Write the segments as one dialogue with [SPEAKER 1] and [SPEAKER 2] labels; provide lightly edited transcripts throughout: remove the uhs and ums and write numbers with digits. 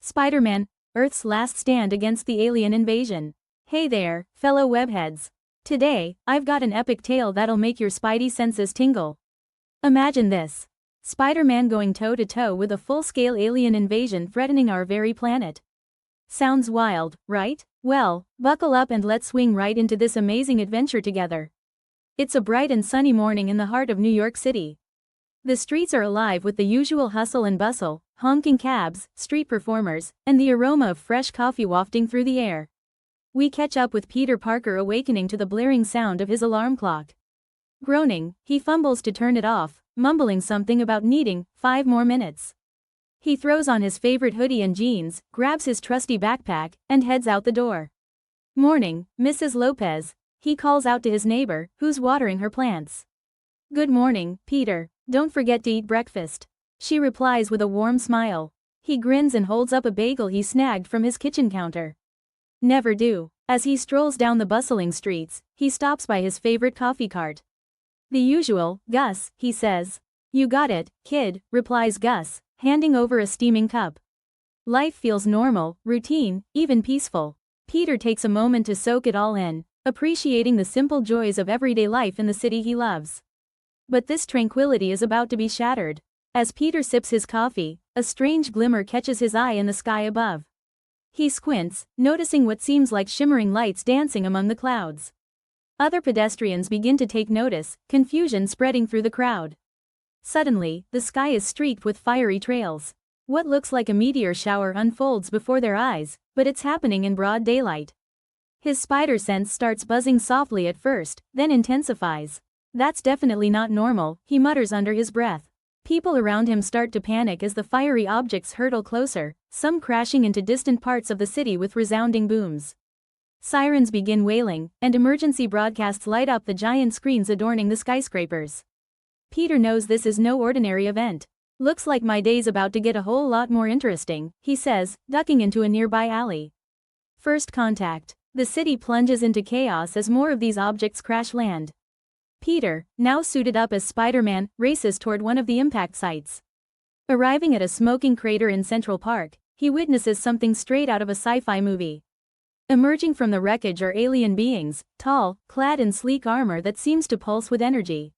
[SPEAKER 1] Spider-Man, Earth's last stand against the alien invasion. Hey there, fellow webheads. Today, I've got an epic tale that'll make your spidey senses tingle. Imagine this. Spider-Man going toe-to-toe with a full-scale alien invasion threatening our very planet. Sounds wild, right? Well, buckle up and let's swing right into this amazing adventure together. It's a bright and sunny morning in the heart of New York City. The streets are alive with the usual hustle and bustle, honking cabs, street performers, and the aroma of fresh coffee wafting through the air. We catch up with Peter Parker awakening to the blaring sound of his alarm clock. Groaning, he fumbles to turn it off, mumbling something about needing 5 more minutes. He throws on his favorite hoodie and jeans, grabs his trusty backpack, and heads out the door. "Morning, Mrs. Lopez," he calls out to his neighbor, who's watering her plants. "Good morning, Peter. Don't forget to eat breakfast," she replies with a warm smile. He grins and holds up a bagel he snagged from his kitchen counter. Never do. As he strolls down the bustling streets, he stops by his favorite coffee cart. "The usual, Gus," he says. "You got it, kid," replies Gus, handing over a steaming cup. Life feels normal, routine, even peaceful. Peter takes a moment to soak it all in, appreciating the simple joys of everyday life in the city he loves. But this tranquility is about to be shattered. As Peter sips his coffee, a strange glimmer catches his eye in the sky above. He squints, noticing what seems like shimmering lights dancing among the clouds. Other pedestrians begin to take notice, confusion spreading through the crowd. Suddenly, the sky is streaked with fiery trails. What looks like a meteor shower unfolds before their eyes, but it's happening in broad daylight. His spider sense starts buzzing softly at first, then intensifies. "That's definitely not normal," he mutters under his breath. People around him start to panic as the fiery objects hurtle closer, some crashing into distant parts of the city with resounding booms. Sirens begin wailing, and emergency broadcasts light up the giant screens adorning the skyscrapers. Peter knows this is no ordinary event. "Looks like my day's about to get a whole lot more interesting," he says, ducking into a nearby alley. First contact. The city plunges into chaos as more of these objects crash land. Peter, now suited up as Spider-Man, races toward one of the impact sites. Arriving at a smoking crater in Central Park, he witnesses something straight out of a sci-fi movie. Emerging from the wreckage are alien beings, tall, clad in sleek armor that seems to pulse with energy.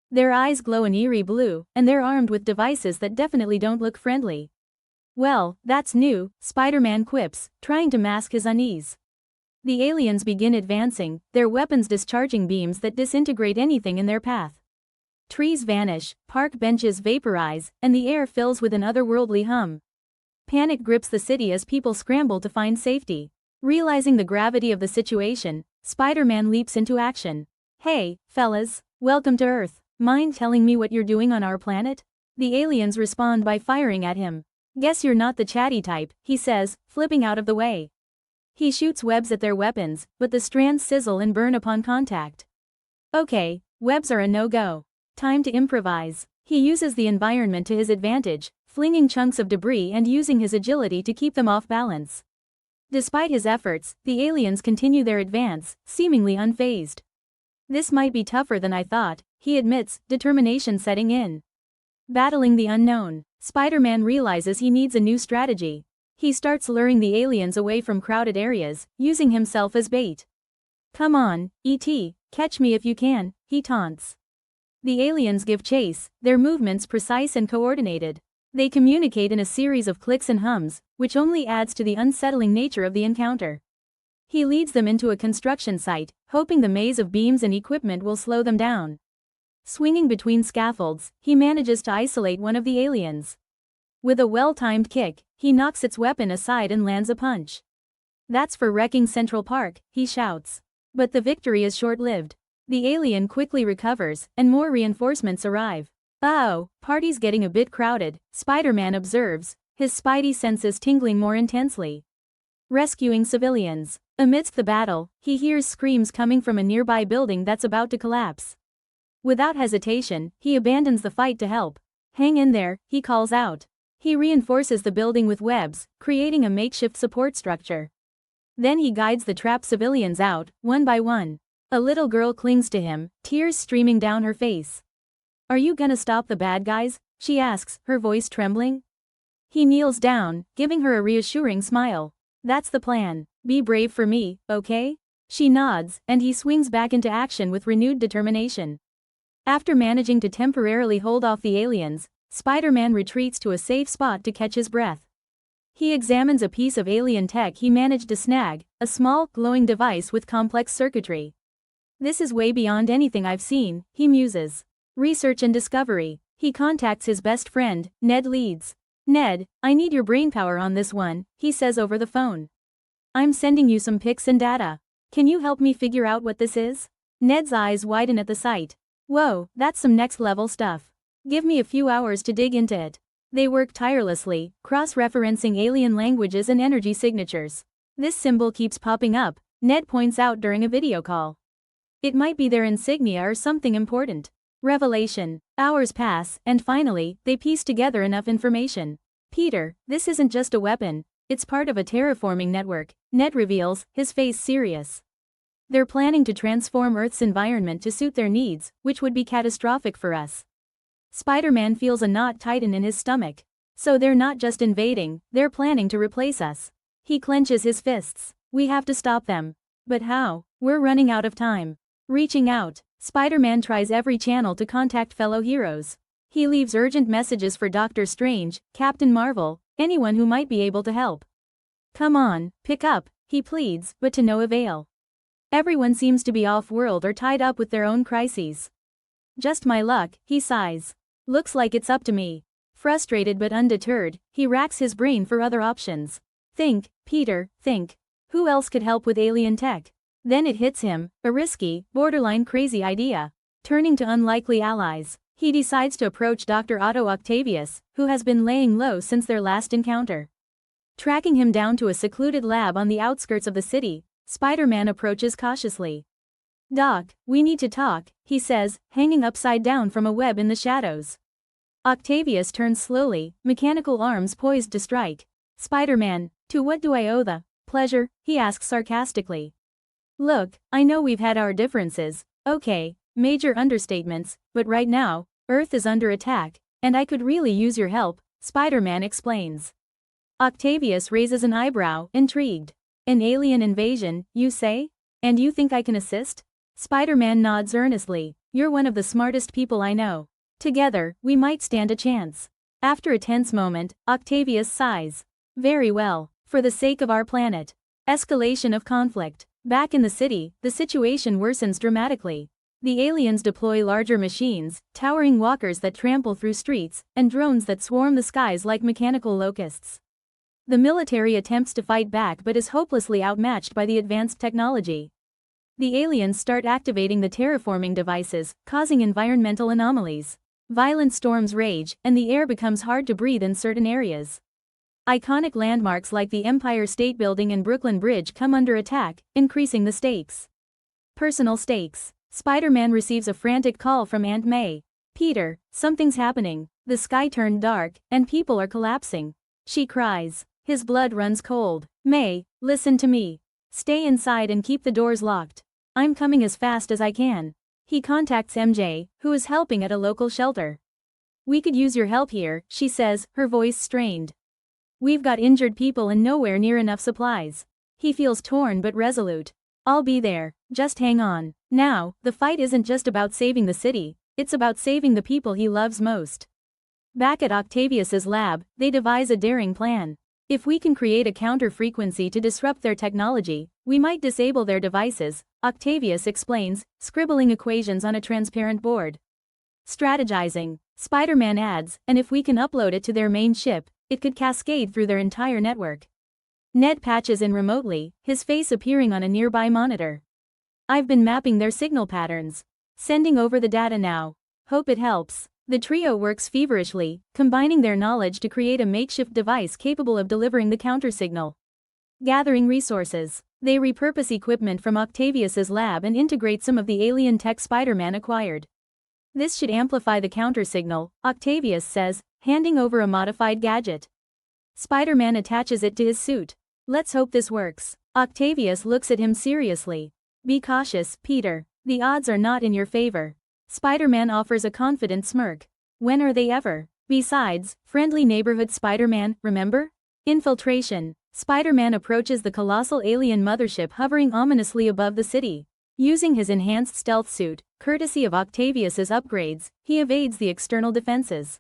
[SPEAKER 1] Their eyes glow an eerie blue, and they're armed with devices that definitely don't look friendly. "Well, that's new," Spider-Man quips, trying to mask his unease. The aliens begin advancing, their weapons discharging beams that disintegrate anything in their path. Trees vanish, park benches vaporize, and the air fills with an otherworldly hum. Panic grips the city as people scramble to find safety. Realizing the gravity of the situation, Spider-Man leaps into action. "Hey, fellas, welcome to Earth. Mind telling me what you're doing on our planet?" The aliens respond by firing at him. "Guess you're not the chatty type," he says, flipping out of the way. He shoots webs at their weapons, but the strands sizzle and burn upon contact. "Okay, webs are a no-go. Time to improvise." He uses the environment to his advantage, flinging chunks of debris and using his agility to keep them off balance. Despite his efforts, the aliens continue their advance, seemingly unfazed. "This might be tougher than I thought," he admits, determination setting in. Battling the unknown, Spider-Man realizes he needs a new strategy. He starts luring the aliens away from crowded areas, using himself as bait. "Come on, E.T., catch me if you can," he taunts. The aliens give chase, their movements precise and coordinated. They communicate in a series of clicks and hums, which only adds to the unsettling nature of the encounter. He leads them into a construction site, hoping the maze of beams and equipment will slow them down. Swinging between scaffolds, he manages to isolate one of the aliens. With a well-timed kick, he knocks its weapon aside and lands a punch. "That's for wrecking Central Park," he shouts. But the victory is short-lived. The alien quickly recovers, and more reinforcements arrive. "Uh-oh, party's getting a bit crowded," Spider-Man observes, his spidey senses tingling more intensely. Rescuing civilians. Amidst the battle, he hears screams coming from a nearby building that's about to collapse. Without hesitation, he abandons the fight to help. "Hang in there," he calls out. He reinforces the building with webs, creating a makeshift support structure. Then he guides the trapped civilians out, one by one. A little girl clings to him, tears streaming down her face. "Are you gonna stop the bad guys?" she asks, her voice trembling. He kneels down, giving her a reassuring smile. That's the plan. Be brave for me, okay? She nods, and he swings back into action with renewed determination. After managing to temporarily hold off the aliens, Spider-Man retreats to a safe spot to catch his breath. He examines a piece of alien tech he managed to snag, a small, glowing device with complex circuitry. This is way beyond anything I've seen, he muses. Research and discovery. He contacts his best friend, Ned Leeds. Ned, I need your brainpower on this one, he says over the phone. I'm sending you some pics and data. Can you help me figure out what this is? Ned's eyes widen at the sight. Whoa, that's some next-level stuff. Give me a few hours to dig into it. They work tirelessly, cross-referencing alien languages and energy signatures. This symbol keeps popping up, Ned points out during a video call. It might be their insignia or something important. Revelation. Hours pass, and finally, they piece together enough information. Peter, this isn't just a weapon, it's part of a terraforming network, Ned reveals, his face serious. They're planning to transform Earth's environment to suit their needs, which would be catastrophic for us. Spider-Man feels a knot tighten in his stomach. So they're not just invading, they're planning to replace us. He clenches his fists. We have to stop them. But how? We're running out of time. Reaching out, Spider-Man tries every channel to contact fellow heroes. He leaves urgent messages for Doctor Strange, Captain Marvel, anyone who might be able to help. Come on, pick up, he pleads, but to no avail. Everyone seems to be off-world or tied up with their own crises. Just my luck, he sighs. Looks like it's up to me. Frustrated but undeterred, he racks his brain for other options. Think, Peter, think. Who else could help with alien tech? Then it hits him, a risky, borderline crazy idea. Turning to unlikely allies, he decides to approach Dr. Otto Octavius, who has been laying low since their last encounter. Tracking him down to a secluded lab on the outskirts of the city, Spider-Man approaches cautiously. Doc, we need to talk, he says, hanging upside down from a web in the shadows. Octavius turns slowly, mechanical arms poised to strike. Spider-Man, to what do I owe the pleasure? He asks sarcastically. Look, I know we've had our differences, okay, major understatements, but right now, Earth is under attack, and I could really use your help, Spider-Man explains. Octavius raises an eyebrow, intrigued. An alien invasion, you say? And you think I can assist? Spider-Man nods earnestly. You're one of the smartest people I know. Together, we might stand a chance. After a tense moment, Octavius sighs. Very well, for the sake of our planet. Escalation of conflict. Back in the city, the situation worsens dramatically. The aliens deploy larger machines, towering walkers that trample through streets, and drones that swarm the skies like mechanical locusts. The military attempts to fight back but is hopelessly outmatched by the advanced technology. The aliens start activating the terraforming devices, causing environmental anomalies. Violent storms rage, and the air becomes hard to breathe in certain areas. Iconic landmarks like the Empire State Building and Brooklyn Bridge come under attack, increasing the stakes. Personal stakes. Spider-Man receives a frantic call from Aunt May. Peter, something's happening. The sky turned dark, and people are collapsing. She cries. His blood runs cold. May, listen to me. Stay inside and keep the doors locked. I'm coming as fast as I can. He contacts MJ, who is helping at a local shelter. We could use your help here, she says, her voice strained. We've got injured people and nowhere near enough supplies. He feels torn but resolute. I'll be there, just hang on. Now, the fight isn't just about saving the city, it's about saving the people he loves most. Back at Octavius's lab, they devise a daring plan. If we can create a counter-frequency to disrupt their technology, we might disable their devices, Octavius explains, scribbling equations on a transparent board. Strategizing, Spider-Man adds, and if we can upload it to their main ship, it could cascade through their entire network. Ned patches in remotely, his face appearing on a nearby monitor. I've been mapping their signal patterns. Sending over the data now. Hope it helps. The trio works feverishly, combining their knowledge to create a makeshift device capable of delivering the countersignal. Gathering resources. They repurpose equipment from Octavius's lab and integrate some of the alien tech Spider-Man acquired. This should amplify the countersignal, Octavius says, handing over a modified gadget. Spider-Man attaches it to his suit. Let's hope this works. Octavius looks at him seriously. Be cautious, Peter. The odds are not in your favor. Spider-Man offers a confident smirk. When are they ever? Besides, friendly neighborhood Spider-Man, remember? Infiltration. Spider-Man approaches the colossal alien mothership hovering ominously above the city. Using his enhanced stealth suit, courtesy of Octavius's upgrades, he evades the external defenses.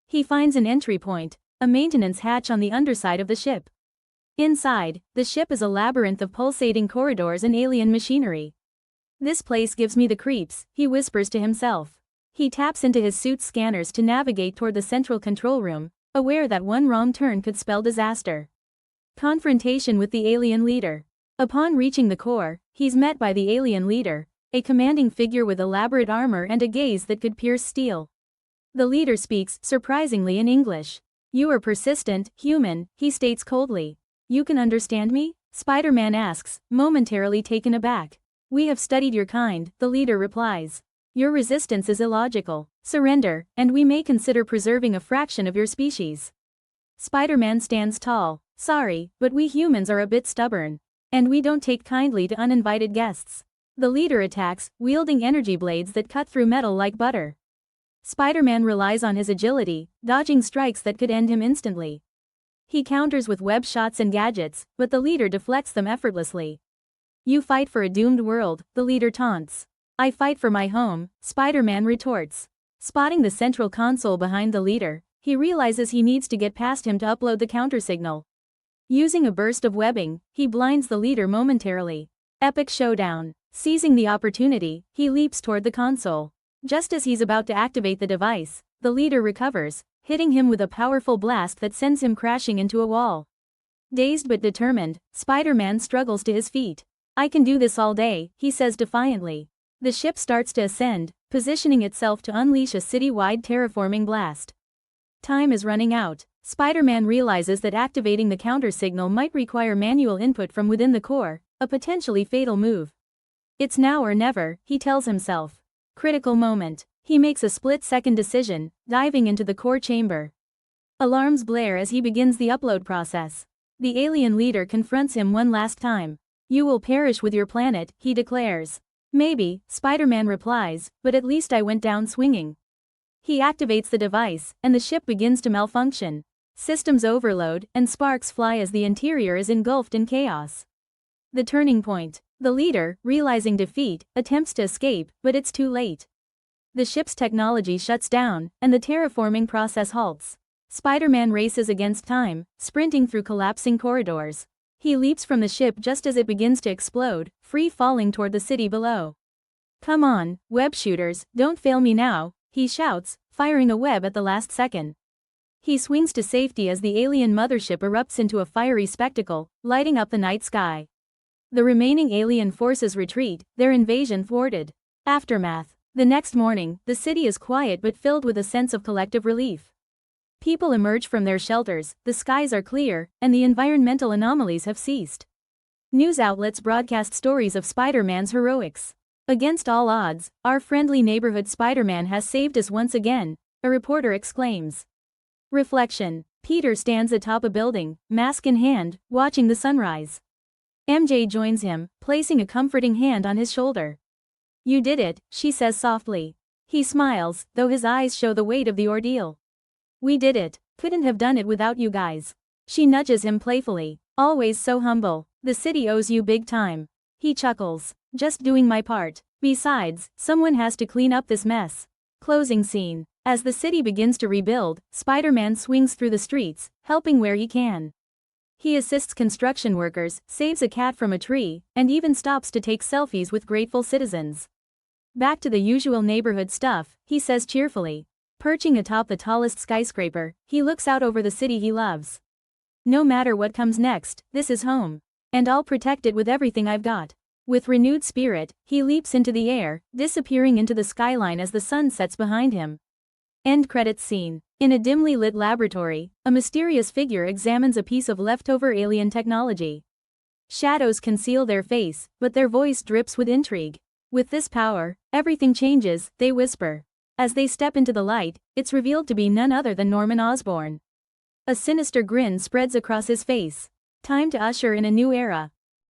[SPEAKER 1] He finds an entry point, a maintenance hatch on the underside of the ship. Inside, the ship is a labyrinth of pulsating corridors and alien machinery. "This place gives me the creeps," he whispers to himself. He taps into his suit's scanners to navigate toward the central control room, aware that one wrong turn could spell disaster. Confrontation with the alien leader. Upon reaching the core, he's met by the alien leader, a commanding figure with elaborate armor and a gaze that could pierce steel. The leader speaks, surprisingly, in English. "You are persistent, human," he states coldly. "You can understand me?" Spider-Man asks, momentarily taken aback. "We have studied your kind," the leader replies. "Your resistance is illogical. Surrender, and we may consider preserving a fraction of your species." Spider-Man stands tall. "Sorry, but we humans are a bit stubborn. And we don't take kindly to uninvited guests." The leader attacks, wielding energy blades that cut through metal like butter. Spider-Man relies on his agility, dodging strikes that could end him instantly. He counters with web shots and gadgets, but the leader deflects them effortlessly. "You fight for a doomed world," the leader taunts. "I fight for my home," Spider-Man retorts. Spotting the central console behind the leader, he realizes he needs to get past him to upload the countersignal. Using a burst of webbing, he blinds the leader momentarily. Epic showdown. Seizing the opportunity, he leaps toward the console. Just as he's about to activate the device, the leader recovers, hitting him with a powerful blast that sends him crashing into a wall. Dazed but determined, Spider-Man struggles to his feet. "I can do this all day," he says defiantly. The ship starts to ascend, positioning itself to unleash a city-wide terraforming blast. Time is running out. Spider-Man realizes that activating the counter-signal might require manual input from within the core, a potentially fatal move. "It's now or never," he tells himself. Critical moment. He makes a split-second decision, diving into the core chamber. Alarms blare as he begins the upload process. The alien leader confronts him one last time. "You will perish with your planet," he declares. "Maybe," Spider-Man replies, "but at least I went down swinging." He activates the device, and the ship begins to malfunction. Systems overload, and sparks fly as the interior is engulfed in chaos. The turning point. The leader, realizing defeat, attempts to escape, but it's too late. The ship's technology shuts down, and the terraforming process halts. Spider-Man races against time, sprinting through collapsing corridors. He leaps from the ship just as it begins to explode, free falling toward the city below. "Come on, web shooters, don't fail me now," he shouts, firing a web at the last second. He swings to safety as the alien mothership erupts into a fiery spectacle, lighting up the night sky. The remaining alien forces retreat, their invasion thwarted. Aftermath. The next morning, the city is quiet but filled with a sense of collective relief. People emerge from their shelters, the skies are clear, and the environmental anomalies have ceased. News outlets broadcast stories of Spider-Man's heroics. "Against all odds, our friendly neighborhood Spider-Man has saved us once again," a reporter exclaims. Reflection. Peter stands atop a building, mask in hand, watching the sunrise. MJ joins him, placing a comforting hand on his shoulder. "You did it," she says softly. He smiles, though his eyes show the weight of the ordeal. "We did it. Couldn't have done it without you guys." She nudges him playfully. "Always so humble. The city owes you big time." He chuckles. "Just doing my part. Besides, someone has to clean up this mess." Closing scene. As the city begins to rebuild, Spider-Man swings through the streets, helping where he can. He assists construction workers, saves a cat from a tree, and even stops to take selfies with grateful citizens. "Back to the usual neighborhood stuff," he says cheerfully. Perching atop the tallest skyscraper, he looks out over the city he loves. "No matter what comes next, this is home. And I'll protect it with everything I've got." With renewed spirit, he leaps into the air, disappearing into the skyline as the sun sets behind him. End credits scene. In a dimly lit laboratory, a mysterious figure examines a piece of leftover alien technology. Shadows conceal their face, but their voice drips with intrigue. "With this power, everything changes," they whisper. As they step into the light, it's revealed to be none other than Norman Osborn. A sinister grin spreads across his face. Time to usher in a new era.